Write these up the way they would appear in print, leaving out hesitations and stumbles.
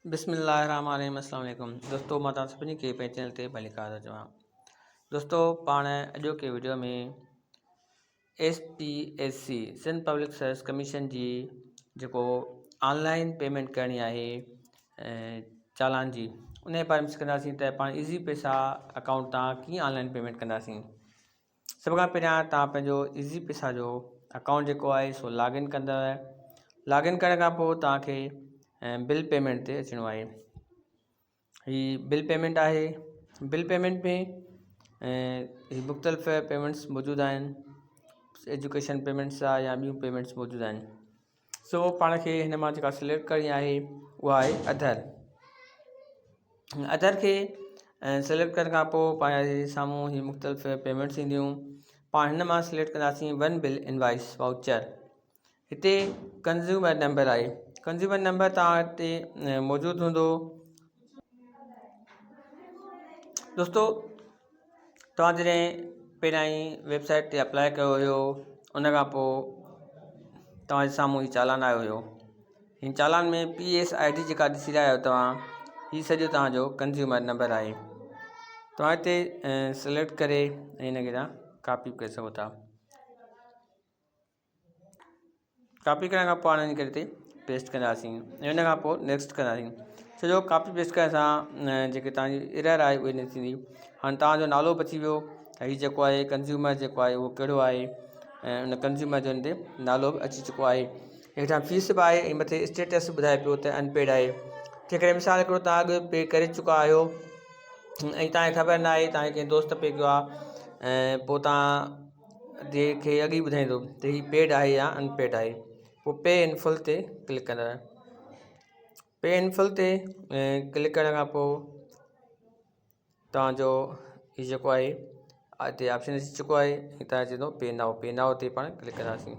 बिस्मिल्लाहिर्रहमानिर्रहीम। अस्सलाम वालेकुम दोस्तों, मां तव्हां सभिनी खे पंहिंजे चैनल ते भली कार चवां। दोस्तों, पाण अॼोके वीडियो में SPSC Sindh public service commission जी जेको ऑनलाइन पेमेंट करणी आहे चालान जी, उन जे बारे में सिखंदासीं त पाण ईज़ी पैसा अकाउंट तां कीअं ऑनलाइन पेमेंट कंदासीं। सभ खां पहिरियां तव्हां पंहिंजो ईज़ी पैसा जो अकाउंट जेको आहे सो लॉगिन कंदव। लॉगिन करण खां पोइ तव्हांखे बिल पेमेंट ते अचिणो आहे। ही बिल पेमेंट आहे। बिल पेमेंट में ही मुख़्तलिफ़ पेमेंट्स मौजूदु आहिनि। एजुकेशन पेमेंट्स आहे या ॿियूं पेमेंट्स मौजूदु आहिनि। सो पाण खे हिन मां जेका सिलेक्ट करणी आहे उहा आहे अदर। अदर खे सिलेक्ट करण खां पोइ पाण जे साम्हूं ही मुख़्तलिफ़ पेमेंट्स ईंदियूं। पाण हिन मां सिलेक्ट कंदासीं वन बिल इनवाइस वाउचर। हिते कंज़्यूमर नंबर आहे। कंज़्यूमर नंबर तव्हां हिते मौजूदु हूंदो। दोस्तों, तव्हां जॾहिं पहिरियां ई वेबसाइट ते अप्लाई कयो हुयो, उन खां पोइ तव्हांजे साम्हूं ही चालान आयो हुयो। हिन चालान में PSID जेका ॾिसी रहिया आहियो तव्हां, ही सॼो तव्हांजो कंज़्यूमर नंबर आहे। तव्हां हिते सिलेक्ट करे ऐं हिन खे तव्हां कॉपी करे सघो था। कॉपी करण खां पोइ हाणे हिन करे हिते पेस्ट कंदासीं ऐं हुन खां पोइ नेक्स्ट कंदासीं। सॼो कॉपी पेस्ट करण सां जेके तव्हांजी एरर आहे उहे न थींदी। हाणे तव्हांजो नालो बची वियो त हीउ जेको आहे कंज़्यूमर जेको आहे उहो कहिड़ो आहे ऐं उन कंज़्यूमर जो हिन ते नालो बि अची चुको आहे। हेठां फीस बि आहे ऐं मथे स्टेटस ॿुधाए पियो त अनपेड आहे। जेकॾहिं मिसाल हिकिड़ो तव्हां अॻु पे करे चुका आहियो ऐं तव्हांखे ख़बर न आहे, तव्हांखे कंहिं दोस्त पे कयो आहे ऐं पोइ तव्हां जंहिंखे अॻु ई ॿुधाईंदो त हीउ पेड आहे या अनपेड आहे, पोइ पे इन फुल ते क्लिक कंदव। पे इन फुल ते क्लिक करण खां पोइ तव्हांजो हीउ जेको आहे हिते ऑप्शन अची चुको आहे ऐं तव्हां चवंदो पे नाउ ते पाण क्लिक कंदासीं।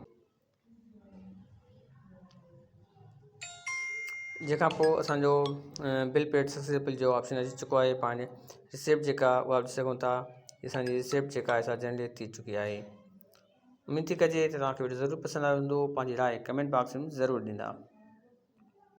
जंहिंखां पोइ असांजो बिल पेड सक्सेसफुल जो ऑप्शन अची चुको आहे। पाण रिसिप्ट जेका उहा ॾिसी सघूं था। असांजी रिसिप्ट जेका आहे असां जनरेट थी चुकी आहे। उमेद थी कजे त तव्हांखे वीडियो ज़रूरु पसंदि आयो हूंदो। पंहिंजी राय कमेंट बॉक्स में ज़रूरु ॾींदा।